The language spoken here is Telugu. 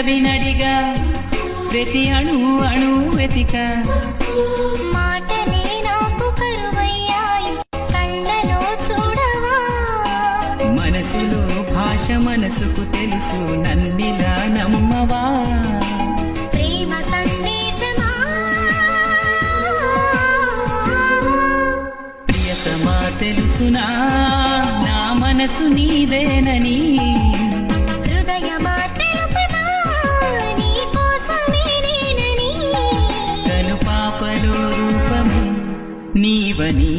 పెదవినడిగా ప్రతి అణు అణు వెతిక మాటలే నాకు కరువయ్యాయి కళ్ళలో చూడవా మనసులో భాష మనసుకు తెలుసు నన్నిలా నమ్మవా ప్రేమ సందేశమా ప్రియతమా తెలుసునా నా మనసు నీదేనని హృదయమా తెలుపనా నీ కోసమే నేనని కను పాపలో రూపమే నీవని